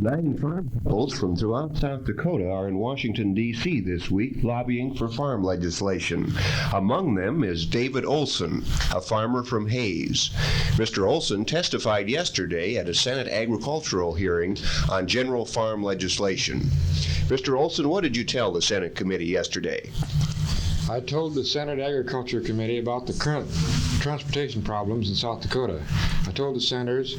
9 farm couples from throughout South Dakota are in Washington, D.C. this week lobbying for farm legislation. Among them is David Olson, a farmer from Hayes. Mr. Olson testified yesterday at a Senate agricultural hearing on general farm legislation. Mr. Olson, what did you tell the Senate committee yesterday? I told the Senate Agriculture Committee about the current transportation problems in South Dakota. I told the senators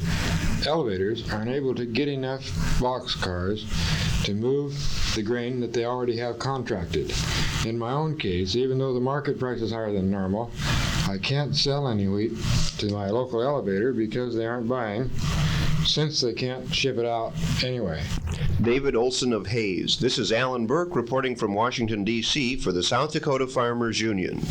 elevators aren't able to get enough boxcars to move the grain that they already have contracted. In my own case, even though the market price is higher than normal, I can't sell any wheat to my local elevator because they aren't buying, since they can't ship it out anyway. David Olson of Hayes. This is Allan Burke reporting from Washington, D.C. for the South Dakota Farmers Union.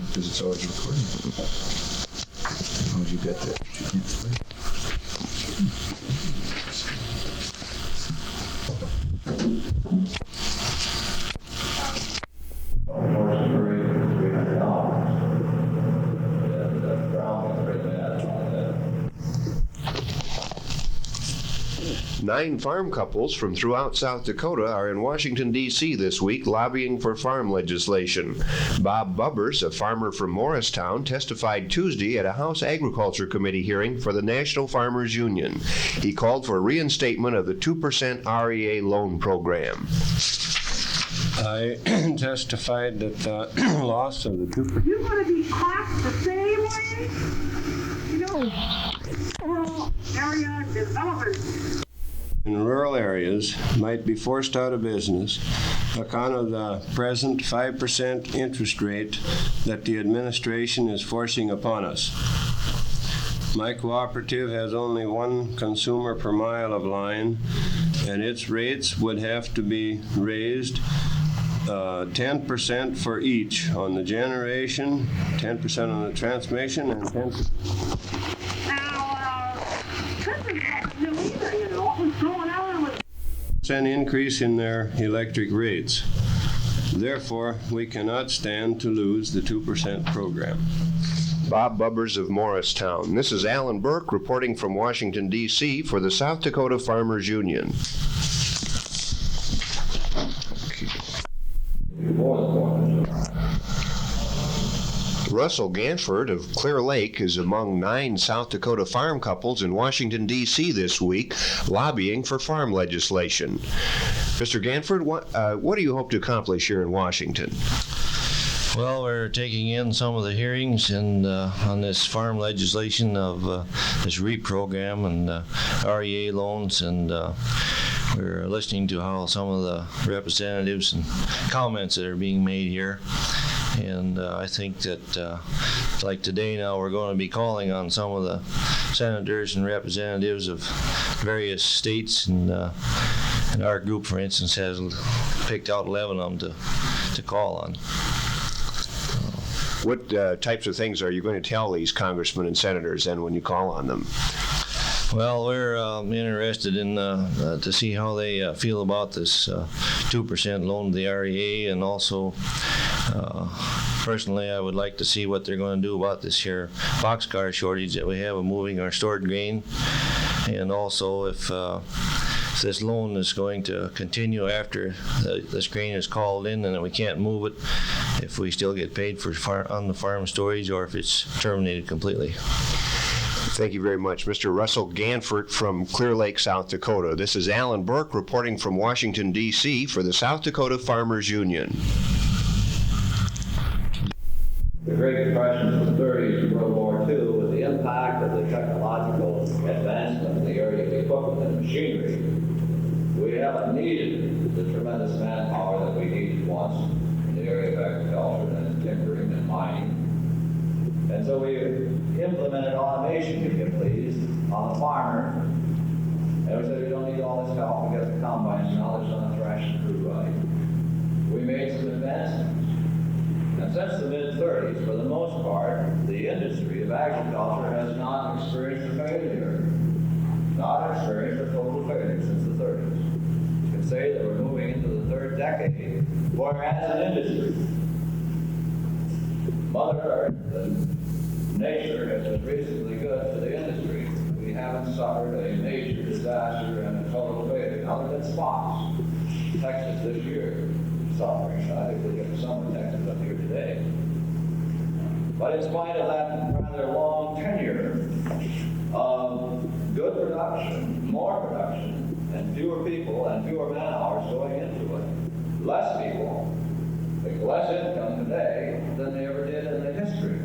Because it's always recording. How did you get that? You can't play. Nine farm couples from throughout South Dakota are in Washington, D.C. this week lobbying for farm legislation. Bob Bubbers, a farmer from Morristown, testified Tuesday at a House Agriculture Committee hearing for the National Farmers Union. He called for reinstatement of the 2% R.E.A. loan program. I testified that the loss of the 2%. You're going to be taxed the same way? You know, rural area developers in rural areas might be forced out of business on account of the present 5% interest rate that the administration is forcing upon us. My cooperative has only one consumer per mile of line, and its rates would have to be raised 10% for each on the generation, 10% on the transmission, and 10%. Increase in their electric rates. Therefore, we cannot stand to lose the 2% program. Bob Bubbers of Morristown. This is Allan Burke reporting from Washington, D.C. for the South Dakota Farmers Union. Russell Ganford of Clear Lake is among 9 South Dakota farm couples in Washington, D.C. this week, lobbying for farm legislation. Mr. Ganford, what do you hope to accomplish here in Washington? Well, we're taking in some of the hearings and on this farm legislation of this R.E.A. program and R.E.A. loans, and we're listening to how some of the representatives and comments that are being made here. And I think that, like today now, we're going to be calling on some of the senators and representatives of various states, and our group, for instance, has picked out 11 of them to call on. What types of things are you going to tell these congressmen and senators then when you call on them? Well, we're interested in to see how they feel about this 2% loan to the R.E.A. and also personally I would like to see what they're going to do about this here boxcar shortage that we have of moving our stored grain, and also if this loan is going to continue after this grain is called in and that we can't move it, if we still get paid for on the farm storage or if it's terminated completely. Thank you very much. Mr. Russell Ganford from Clear Lake, South Dakota. This is Allan Burke reporting from Washington, D.C. for the South Dakota Farmers Union. The Great Depression of the 30s and World War II, with the impact of the technological advancement in the area of equipment and machinery, we haven't needed the tremendous manpower that we needed once in the area of agriculture and timbering and mining. And so we implemented automation, if you please, on the farmer. And we said we don't need all this help. We got the combines now. There's on the thrashing crew right. We made some advancements. And since the mid-30s, for the most part, the industry of agriculture has not experienced a failure. Not experienced a total failure since the 30s. You can say that we're moving into the third decade, whereas an industry, Mother Earth and nature has been reasonably good to the industry. We haven't suffered a major disaster and a total failure. Now there's been spots. Texas this year suffering. I think we'll get some of Texas up here today. But in spite of that rather long tenure of good production, more production, and fewer people and fewer man hours going into it, less people make less income today than they ever did in the history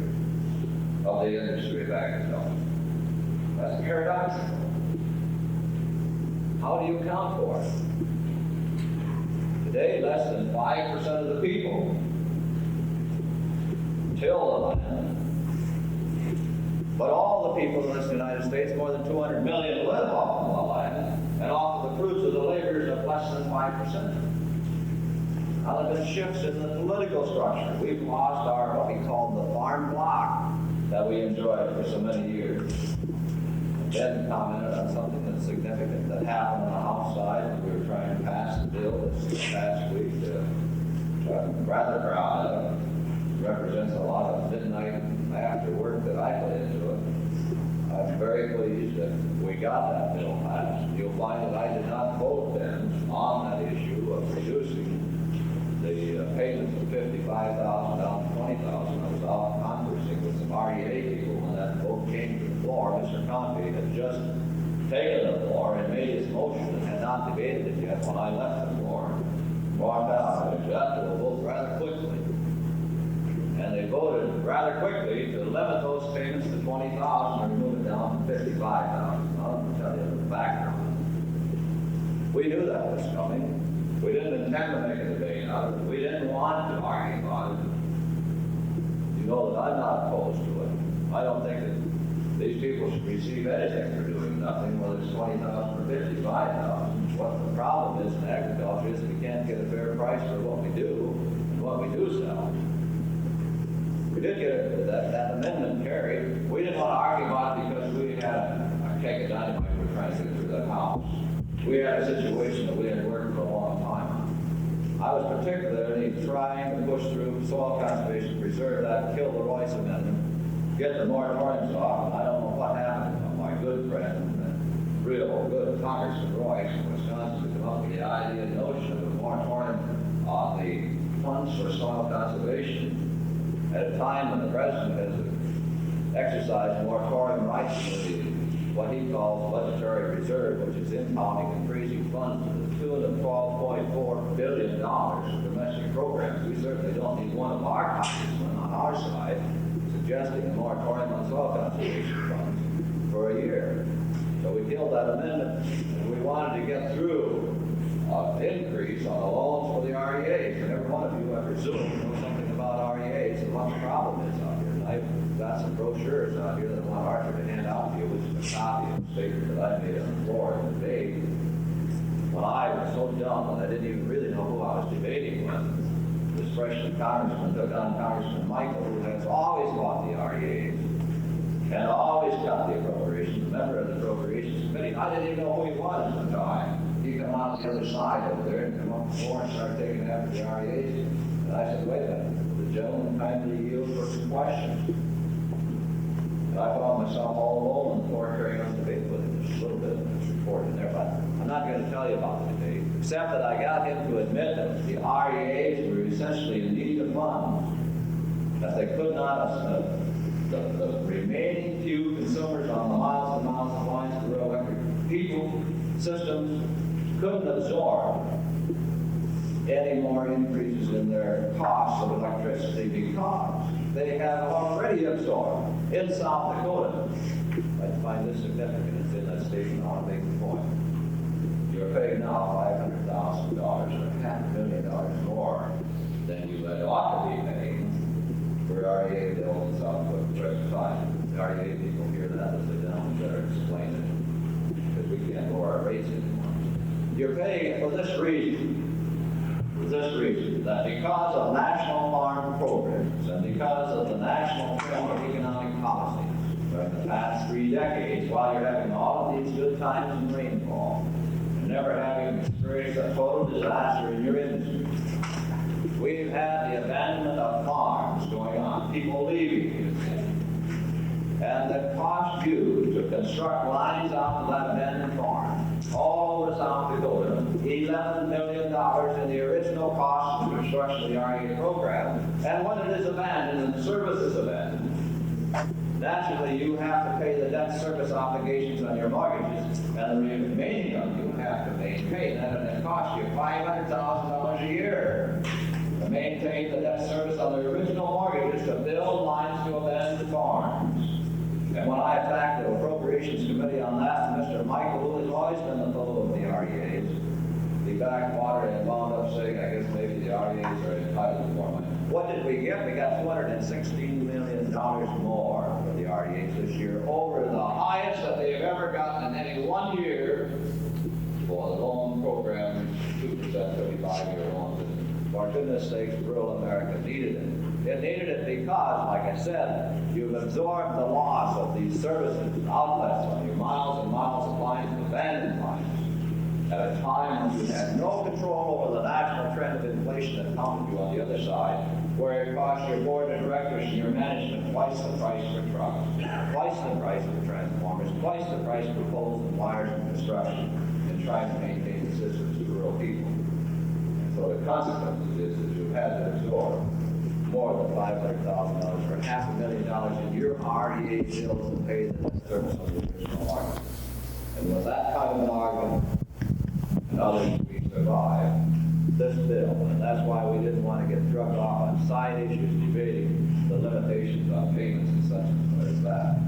of the industry of agriculture. That's paradoxical. How do you account for it? Today, less than 5% of the people till the land. But all the people in this United States, more than 200 million, live off of the land and off of the fruits of the labors of less than 5%. Now there have been shifts in the political structure. We've lost our, what we call the farm bloc that we enjoyed for so many years. Ben commented on something that's significant that happened on the House side when we were trying to pass the bill this past week. Rather proud of it. Represents a lot of midnight after work that I put into it. I'm very pleased that we got that bill passed. You'll find that I did not vote then on that issue of reducing the payments from $55,000 down to $20,000. I was out conversing with some R.E.A. people when that vote came to the floor. Mr. Convey had just taken the floor and made his motion and had not debated it yet when I left the floor. Walked out and got to a vote rather quickly. And they voted rather quickly to limit those payments to $20,000 and remove it down to $55,000. I'll tell you the background. We knew that was coming. We didn't intend to make a debate out of it. We didn't want to argue about it. You know that I'm not opposed to it. I don't think that these people should receive anything for doing nothing, whether it's $20,000 or $55,000. What the problem is in agriculture is we can't get a fair price for what we do and what we do sell. We did get that amendment carried. We didn't want to argue about it because we had a cake of dynamite we were trying to get through that house. We had a situation that we had worked for a long time on. I was particularly trying to push through soil conservation, preserve that, kill the Royce Amendment, get the moratoriums off, and I don't know what happened to my good friend, real good Congressman Royce from Wisconsin, to come up with the idea, notion of a moratorium on the funds for soil conservation at a time when the president has exercised moratorium rights for the what he calls budgetary reserve, which is impounding and freezing funds to the tune of $12.4 billion for domestic programs. We certainly don't need one of our congressmen on our side suggesting a moratorium on soil conservation funds for a year. So we killed that amendment, and we wanted to get through an increase on the loans for the R.E.As. And every one of you, I presume, knows something about R.E.As and what the problem is out here. And I've got some brochures out here that I want Arthur to hand out to you, which is a copy of a statement that I made on the floor in the debate. When I was so dumb that I didn't even really know who I was debating with, this freshman congressman took on Congressman Michael, who has always fought the R.E.As and always got the appropriations, a member of the appropriations committee. I didn't even know who he was at the time. He come out the other side over there and come up the floor and start taking after the R.E.As. And I said, wait a minute, the gentleman kindly yield for some questions. And I found myself all alone on the floor carrying on the debate with him. There's a little bit of this report in there, but I'm not going to tell you about the debate, except that I got him to admit that the R.E.As were essentially in need of funds, that they could not, the remaining few consumers on the miles and miles of lines of rural electric people, systems, couldn't absorb any more increases in their costs of electricity because they have already absorbed in South Dakota. I find this significant. It's in that statement. I want to make the point. You're paying now $500,000 or $500,000 more than you had ought to be paying for R.E.A. bill in South Dakota for the time. The R.E.A. people hear that, they say, "No, we better explain it, because we can't lower our rates anymore." You're paying it for this reason. That because of national farm programs and because of the national trend of economic policies during the past 3 decades, while you're having all of these good times in rainfall and never having experienced a total disaster in your industry, we've had the abandonment of farms going on, people leaving you, and that cost you to construct lines out of that abandoned farm all over South Dakota, $11 million in the original cost of the construction of the R.E.A. program, and when it is abandoned and the service is abandoned, naturally you have to pay the debt service obligations on your mortgages, and the remaining of you have to maintain that, and it costs you $500,000 a year to maintain the debt service on the original mortgages to build lines to abandoned farms. And when I attacked the Appropriations Committee on that, Mr. Michael, who has always been the foe of the R.E.A.s, he backwatered and wound up saying, I guess maybe the R.E.A.s are entitled to more money. What did we get? We got $216 million more for the R.E.A.s this year, over the highest that they've ever gotten in any one year for the loan program, 2% 35-year loans. And for goodness sakes, rural America needed it. It needed it because, like I said, you've absorbed the loss of these services, outlets on your miles and miles of lines, abandoned lines, at a time when you had no control over the national trend of inflation that counted you on the other side, where it cost your board of directors and your management twice the price for trucks, twice the price for transformers, twice the price for poles and wires and construction, and trying to maintain the systems of rural people. And so the consequence is that you've had to absorb more than $500,000 or $500,000 in your R.E.A. bills to pay the debt service on the original market. And with that kind of an argument, and others, we survived this bill. And that's why we didn't want to get drugged off on side issues debating the limitations on payments and such as that.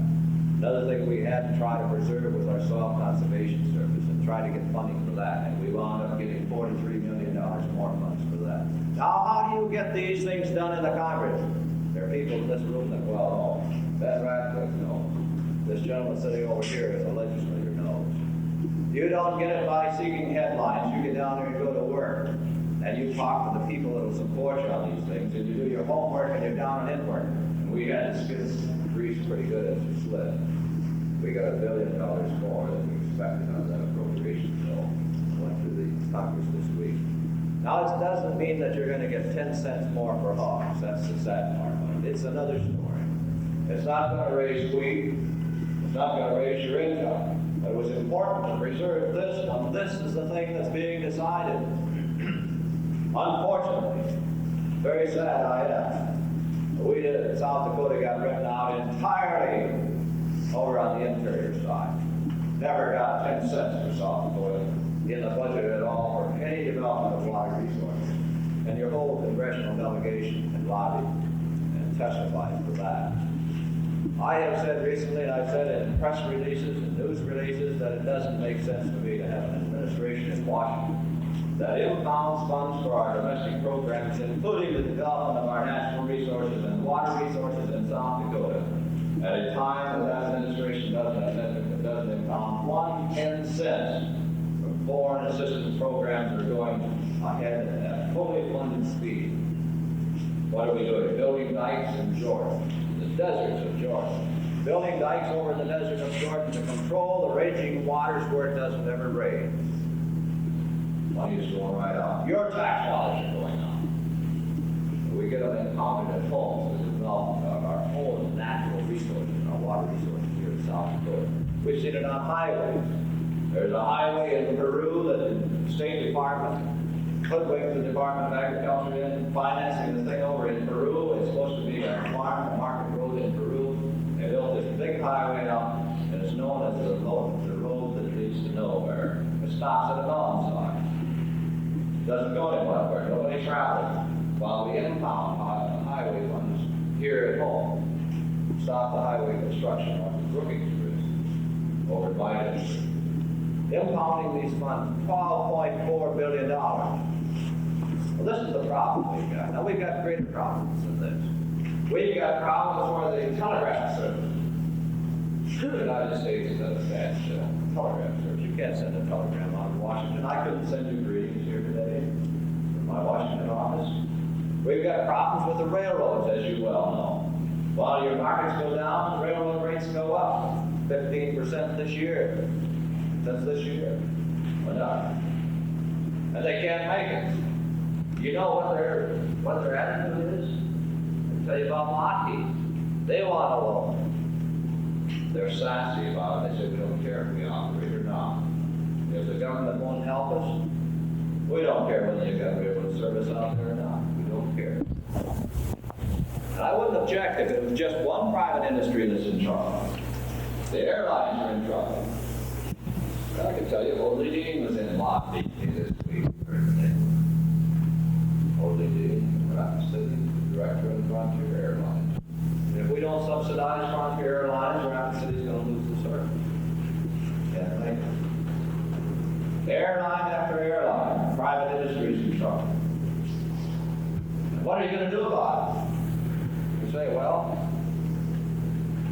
Another thing we had to try to preserve was our soil conservation service and try to get funding for that. And we wound up getting $43 million more funds for that. Now, how do you get these things done in the Congress? There are people in this room that well know. Ben Ratcliffe knows. This gentleman sitting over here is a legislator knows. You don't get it by seeking headlines. You get down there and go to work. And you talk to the people that will support you on these things. And you do your homework and you're down and in work. And we had to skid grease pretty good as we slid. We got $1 billion more than we expected on that appropriation bill. Went through the Congress this week. Now, it doesn't mean that you're going to get 10 cents more for hogs. That's the sad part of it. It's another story. It's not going to raise wheat. It's not going to raise your income. But it was important to preserve this one. This is the thing that's being decided. Unfortunately, very sad I am. We did South Dakota got written out entirely over on the interior side. Never got 10 cents for South Dakota in the budget at all for any development of water resources. And your whole congressional delegation and lobbied and testified for that. I have said recently, and I've said in press releases and news releases, that it doesn't make sense to me to have an administration in Washington that impounds funds for our domestic programs, including the development of our natural resources and water resources in South Dakota, at a time that administration doesn't impound 1 cent from foreign assistance programs that are going ahead at fully funded speed. What are we doing? Building dikes in Georgia, the deserts of Georgia. Building dikes over the desert of Georgia to control the raging waters where it doesn't ever rain. Money is going right out. Your tax dollars are going out. We get them impounded at home for the development of our own natural resources, our water resources here in South Dakota. We've seen it on highways. There's a highway in Peru that the State Department hoodwinked the Department of Agriculture in, financing the thing over in Peru. It's supposed to be a farm, a market road in Peru. They built this big highway out, and it's known as the road that leads to nowhere. It stops at a mountain side. Doesn't go anywhere. Nobody travels. While we impound highway funds here at home, stop the highway construction on the Brookings Bridge over Biden. Impounding these funds, $12.4 billion. Well, this is the problem we've got. Now, we've got greater problems than this. We've got problems where the telegraph service. The United States is attached telegraph service. You can't send a telegram out of Washington. I couldn't send you greetings here today from my Washington office. We've got problems with the railroads, as you well know. While your markets go down, railroad rates go up 15% this year. Since this year. Went up. And they can't make it. You know what their attitude is? I'll tell you about Lockheed. They want a loan. They're sassy about it. They say we don't care if we operate or not. If the government won't help us, we don't care whether you've got railroad service out there or not. We don't care. And I wouldn't object if it was just one private industry that's in trouble. The airlines are in trouble. I can tell you, Oldie Dean was in Lockheed this week. Oldie Dean, Rapid City, director of the Frontier Airlines. And if we don't subsidize Frontier Airlines, Rapid City's going to lose the service. Can't make it. Airline after airline, private industries in trouble. And what are you going to do about it? You say, well,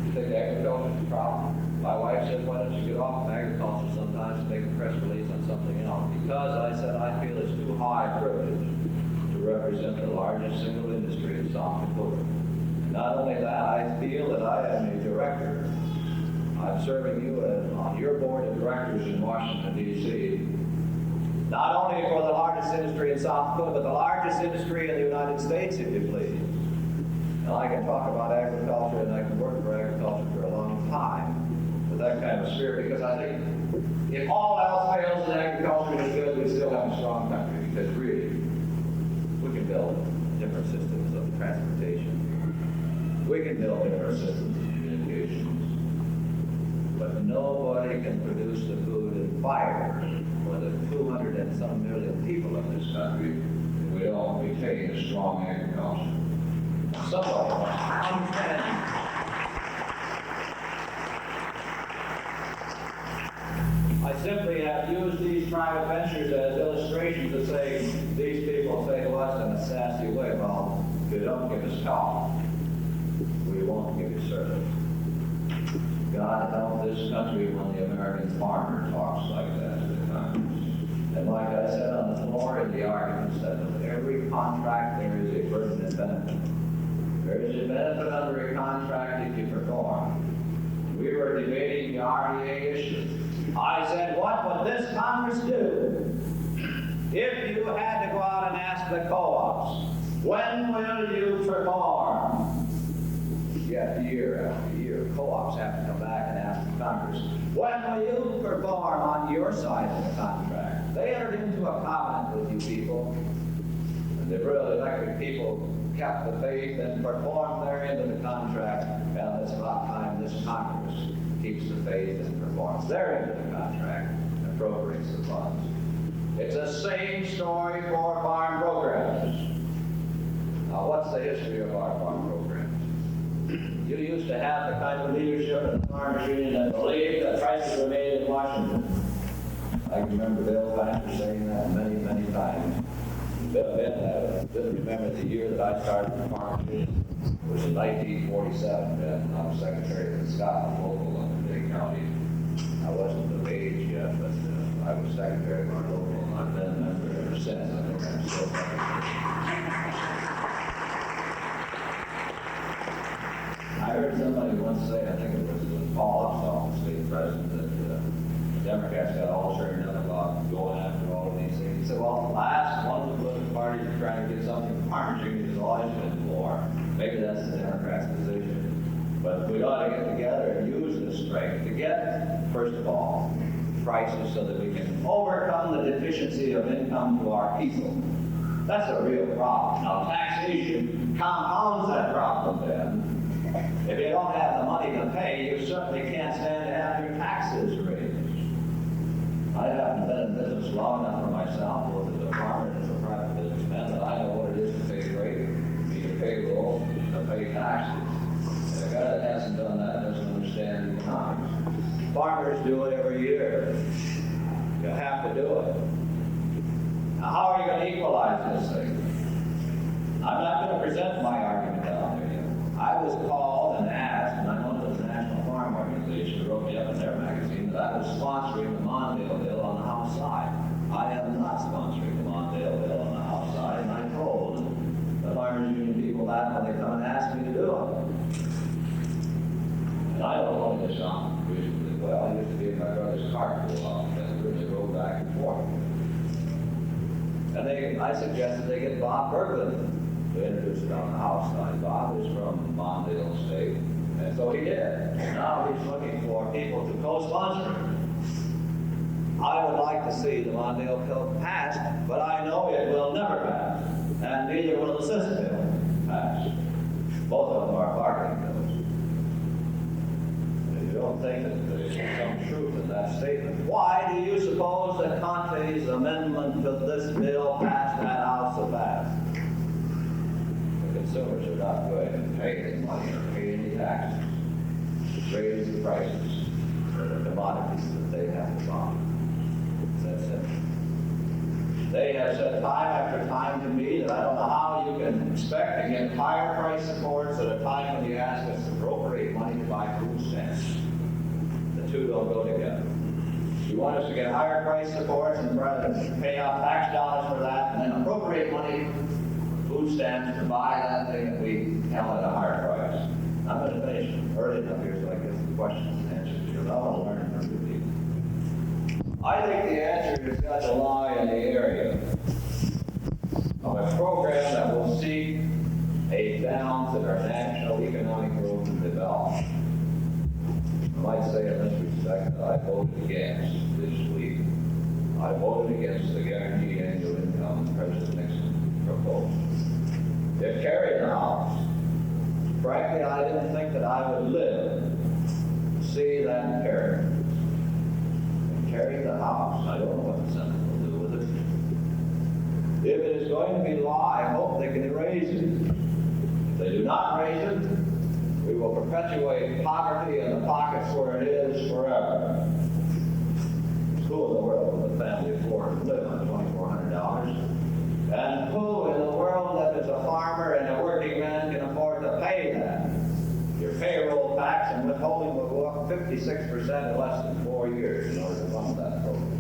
you think agriculture's a problem? My wife said, why don't you get off of agriculture sometimes and make a press release on something else? Because I said I feel it's too high a privilege to represent the largest single industry in South Dakota. Not only that, I feel that I am a director. I'm serving you on your board of directors in Washington, D.C. Not only for the largest industry in South Dakota, but the largest industry in the United States, if you please. And I can talk about agriculture and I can work for agriculture for a long time. That kind of spirit, because I think if all else fails and agriculture is good, we still have a strong country, because really, we can build different systems of transportation. We can build different systems of communications. But nobody can produce the food and fire for the 200 and some million people in this country if we don't retain a strong agriculture. Somebody must understand. I simply have used these private ventures as illustrations to say, these people say to us in a sassy way, well, if you don't give us help, we won't give you service. God help this country when the American farmer talks like that to the Congress. And like I said on the floor in the arguments, that with every contract there is a burden and benefit. There is a benefit under a contract if you perform. We were debating the R.E.A. issue. I said, what would this Congress do if you had to go out and ask the co-ops, when will you perform? Yet year after year, co-ops have to come back and ask the Congress, when will you perform on your side of the contract? They entered into a covenant with you people, and the real elected people kept the faith and performed their end of the contract. Well, it's about time this Congress keeps the faith and performs their end of the contract and appropriates the funds. It's the same story for farm programs. Now, what's the history of our farm programs? You used to have the kind of leadership in the Farmers Union that believed that prices were made in Washington. I can remember Bill Ganford saying that many, many times. Bill didn't remember the year that I started the Farmers Union. It was in 1947, and I was secretary of the Scotland local in Dade County. I wasn't of age yet, but I was secretary of our local, and I've been a member ever since. I think I'm still I heard somebody once say, I think it was Paul Upsall, the state president, that the Democrats got all turned up about going after all of these things. He said, well, the last one of the political parties is trying to get something from Farmers Union has always been for. Maybe that's the Democrats' position. But we ought to get together and use this strength to get, first of all, prices so that we can overcome the deficiency of income to our people. That's a real problem. Now, taxation compounds that problem then. If you don't have the money to pay, you certainly can't stand to have your taxes raised. I haven't been in business long enough for myself, both as a farmer and as a private businessman, that I know what it is to pay rate, to pay payroll, to pay taxes. And a guy that hasn't done that doesn't understand economics. Farmers do it every year. You have to do it. Now, how are you going to equalize this thing? I'm not going to present my argument down there yet. Farmers Union people that when they come and ask me to do it. And I don't know this song reasonably well. I used to be in my brother's cart for a while, and we really rode back and forth. And I suggested they get Bob Burke to introduce it on the House side. Bob is from Mondale State, and so he did. Now he's looking for people to co-sponsor it. I would like to see the Mondale bill passed, but I know it will never pass, and neither will the Sys bill pass. Both of them are bargaining bills. If you don't think that there's some truth in that statement, why do you suppose that Conte's amendment to this bill passed that House so fast? The consumers are not going to pay any money or pay any taxes to raise the prices for the commodities that they have to buy. That's it. They have said time after time to me that I don't know how you can expect to get higher price supports at a time when you ask us to appropriate money to buy food stamps. The two don't go together. You want us to get higher price supports and rather than pay out tax dollars for that and then appropriate money, food stamps, to buy that thing that we held at a higher price. I'm going to finish early enough here so I get some questions and answers because I want to learn from you people. I think the answer has got to lie in the area of a program that will seek a balance in our national economic growth and development. I might say in this respect that I voted against this week. I voted against the guaranteed annual income President Nixon proposed. It carried the House. Frankly, I didn't think that I would live to see that carry. Carry the House. I don't know what the Senate will do with it. If it is going to be law, I hope they can erase it. If they do not raise it, we will perpetuate poverty in the pockets where it is forever. Who in the world with a family of four can live on $2,400? And who in the world that is a farmer and a working man can afford to pay that? Your payroll tax and withholding will go up 56% in less than 4 years in order to fund that program.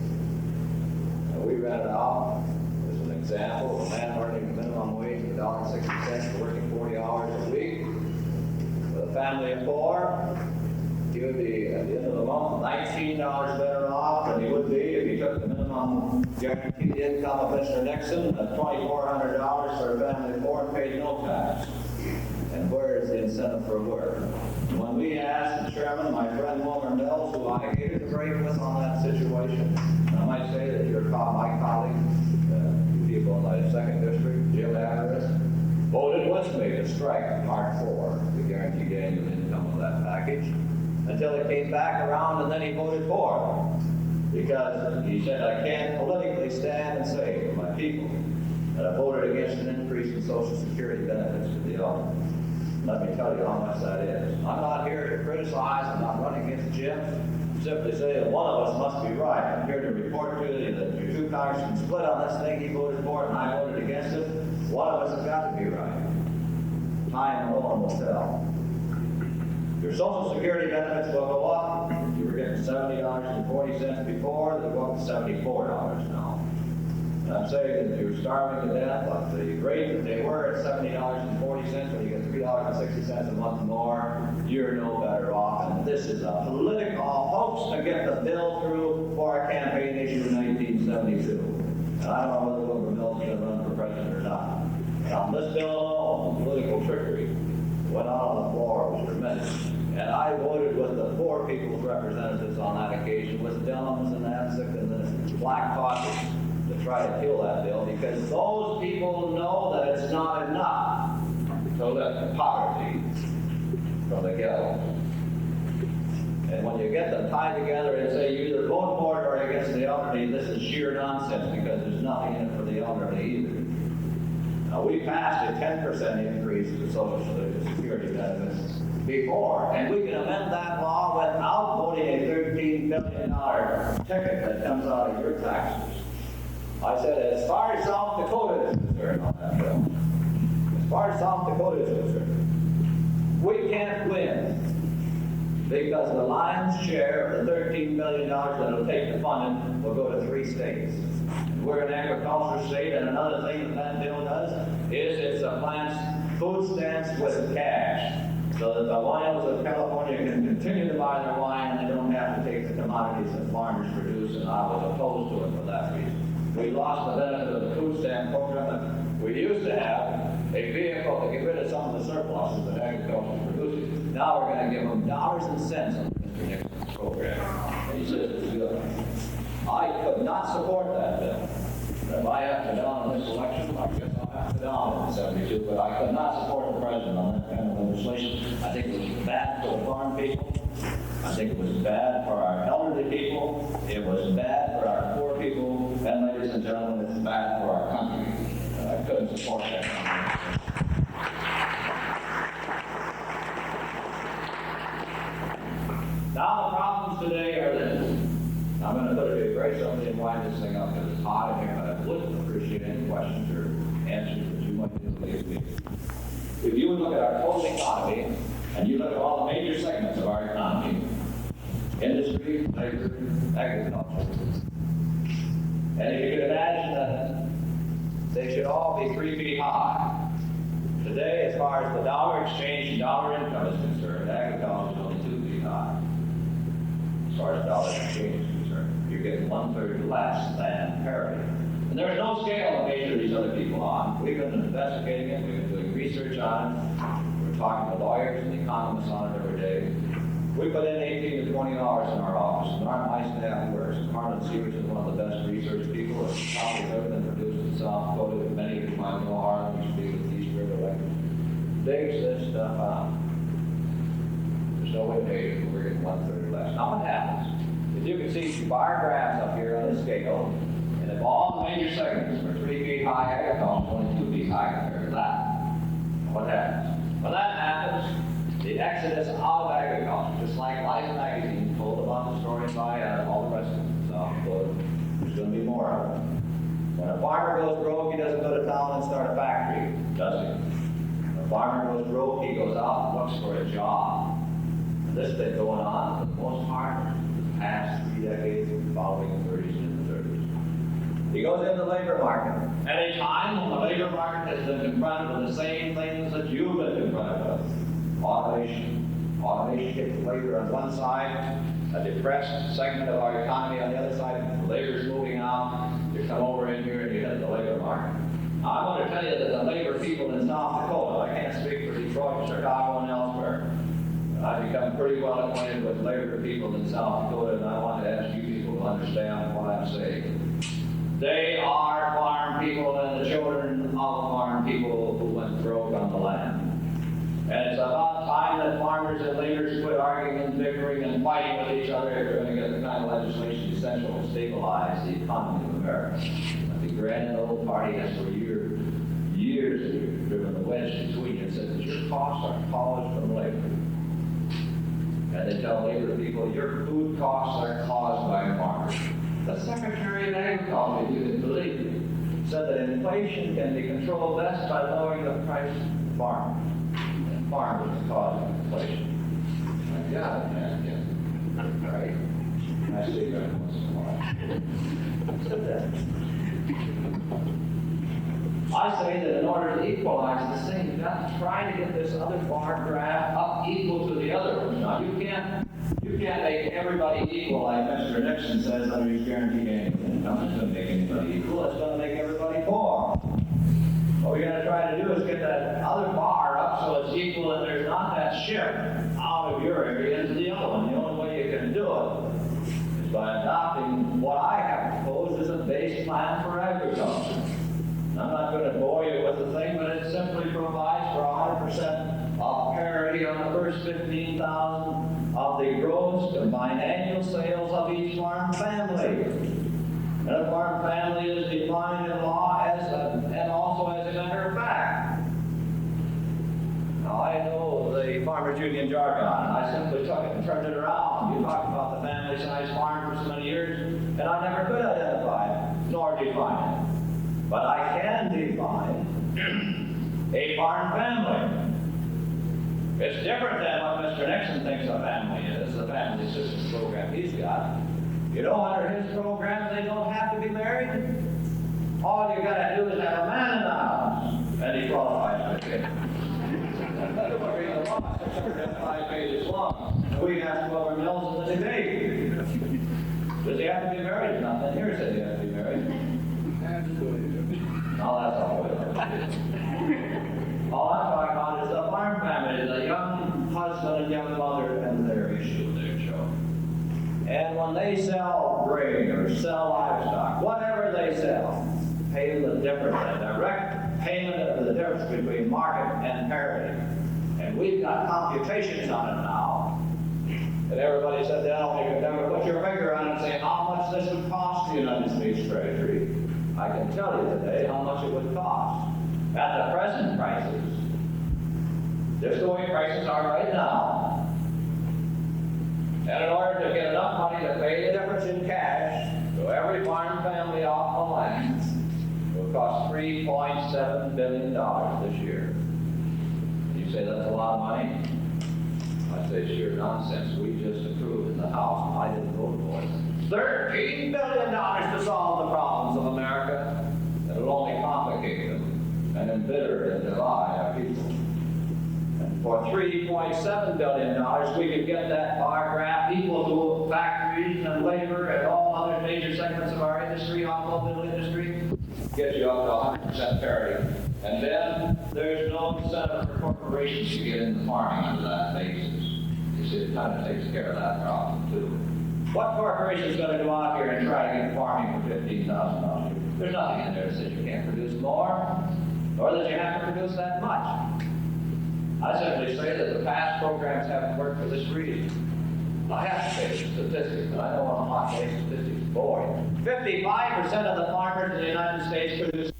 And we rented out, as an example, a man earning the minimum wage of $1.60 for working 40 hours a week. With a family of four, he would be, at the end of the month, $19 better off than he would be if he took the minimum guaranteed income of Mr. Nixon at $2,400 for a family of four and paid no tax. And where is the incentive for work? When we asked the chairman, my friend Wilmer Mills, who I hated to break with on that situation, and I might say that my colleague, people in the 2nd District, Jim Averitt, voted with me to strike Part 4, the guaranteed annual income of that package, until it came back around and then he voted for it. Because he said, I can't politically stand and say to my people that I voted against an increase in Social Security benefits to the elderly. Let me tell you how much that is. I'm not here to criticize, I'm not running against Jim. Simply say that one of us must be right. I'm here to report to you that your two congressmen split on this thing, he voted for it and I voted against it. One of us has got to be right. Time alone will tell. Your Social Security benefits will go up. You were getting $70.40 before, they'll go up to $74 now. And I'm saying that you're starving to death at the rate that they were at $70.40 when you get $3.60 a month more, you're no better off. And this is a political hoax to get the bill through for a campaign issue in 1972. And I don't know whether Wilbur Mills is going to run for president or not. And on this bill alone, political trickery went on the floor, was tremendous. And I voted with the four people's representatives on that occasion, with Dillons and Amsick and the Black Caucus, to try to kill that bill, because those people know that it's not enough to lift poverty from the ghetto. And when you get them tied together and say you either vote for it or against the elderly, this is sheer nonsense, because there's nothing in it for the elderly either. Now, we passed a 10% increase to Social Security benefits before, and we can amend that law without voting a $13 billion ticket that comes out of your taxes. I said, as far as South Dakota is concerned on that bill, as far as South Dakota is concerned, we can't win because the lion's share of the $13 billion that it'll take to fund it will go to 3 states. We're an agriculture state, and another thing that bill does is it's a plant's food stamps with cash, so that the winos of California can continue to buy their wine and they don't have to take the commodities that farmers produce, and I was opposed to it for that reason. We lost the benefit of the food stamp program. We used to have a vehicle to get rid of some of the surpluses that agriculture produces. Now we're going to give them dollars and cents on Mr. Nixon's program. And he says it's good. I could not support that bill. If I have to down in this election, I guess I'll have to down in 72, but I could not support the president on that kind of legislation. I think it was bad for the farm people. I think it was bad for our elderly people. It was bad for our poor people. And ladies and gentlemen, it's bad for our country. I couldn't support that. Now the problems today are this. I'm going to put it very simply and wind this thing up because it's hot in here, but I wouldn't appreciate any questions or answers that you might be able to give me. If you would look at our total economy, and you look at all the major segments of our economy, industry, labor, agriculture, and if you could imagine that they should all be 3 feet high. Today, as far as the dollar exchange and dollar income is concerned, agriculture is only 2 feet high. As far as dollar exchange is concerned, you're getting 1/3 less than parity. And there's no scale to measure these other people on. We've been investigating it, we've been doing research on it, we're talking to lawyers and economists on it every day. We put in 18 to 20 hours in our office, and our staff works. Carmen Sears is one of the best research people that's probably ever been produced in South Dakota. Many of you might know Harlan, used to be with East River Electric. Digs this stuff out. There's no way to measure it, we're getting 1/3 less. Now what happens? As you can see, bar graphs up here on this scale, and if all the major segments were 3 feet high, agriculture only 2 feet high compared to that. What happens? When that happens, the exodus out of agriculture, just like Life magazine told about the story by all the rest of them. So there's going to be more of them. When a farmer goes broke, he doesn't go to town and start a factory, does he? When a farmer goes broke, he goes out and looks for a job. And this has been going on for the most part the past 3 decades, following the 30s and the 30s. He goes into the labor market. At a time when the labor market has been confronted with the same things that you've been confronted with. Automation takes labor on one side, a depressed segment of our economy on the other side. The labor's moving out. You come over in here and you hit the labor market. Now, I want to tell you that the labor people in South Dakota, I can't speak for Detroit, Chicago, and elsewhere. I've become pretty well acquainted with labor people in South Dakota, and I want to ask you people to understand what I'm saying. They are farm people and the children of farm people who went broke on the land. And it's about time that farmers and laborers quit arguing and bickering and fighting with each other if they're going to get the kind of legislation essential to stabilize the economy of America. But the grand old party has for years driven the wedge between you and said that your costs are caused from labor. And they tell labor people your food costs are caused by farmers. The Secretary of Agriculture, if you can believe me, said that inflation can be controlled best by lowering the price of farmers. Farmers is causing inflation. My God, man, right? I say that once in a while. I say that in order to equalize this thing, you've got to try to get this other bar graph up equal to the other one. Now, you can't make everybody equal like Mr. Nixon says under his guaranteed annual income. It's going to make anybody equal. It's going to make everybody poor. What we're going to try to do is get that other bar up so it's equal and there's not that shift out of your area into the other one. The only way you can do it is by adopting what I have proposed as a base plan for agriculture. I'm not going to bore you with the thing, but it simply provides for 100% of parity on the first 15,000 of the gross combined annual sales of each farm family. And a farm family is defined in law and also as a matter of fact. Now, I know the Farmers Union jargon. I simply took it and turned it around. You talked about the family-sized farm for so many years, and I never could identify it, nor define it. But I can define a farm family. It's different than what Mr. Nixon thinks a family is, the family assistance program he's got. You know, under his program, they don't have to be married. All you got to do is have a man in the house, and he qualifies for it. 5 pages long. And we asked Wilbur Mills in the debate. Does he have to be married? Nothing here said he has to be married. No, that's all. All I'm talking about is the farm family, the young husband and young mother and their issue, their children. And when they sell grain or sell livestock, whatever they sell, pay the difference, a direct payment of the difference between market and parity. And we've got computations on it now. And everybody said, well, you could never put your finger on it and say how much this would cost the United States Treasury. I can tell you today how much it would cost. At the present prices, just the way prices are right now, and in order to get enough money to pay the difference in cash to every farm family off the land, it will cost $3.7 billion this year. You say that's a lot of money? I say sheer nonsense. We just approved in the House, and I didn't vote for it. $13 billion to solve the problems of America. It'll only complicate them and embitter and divide our people. And for $3.7 billion, we could get that bar graph equal to factories and labor and all other major segments of our industry, automobile industry, get you up to 100% parity. And then there's no incentive for corporations to get into farming under that basis. You see, it kind of takes care of that problem, too. What corporation is going to go out here and try to get farming for $15,000? There's nothing in there that says you can't produce more, or that you have to produce that much. I simply say that the past programs haven't worked for this reason. I have to say the statistics, but I don't want to hot day statistics. Boy, 55% of the farmers in the United States produce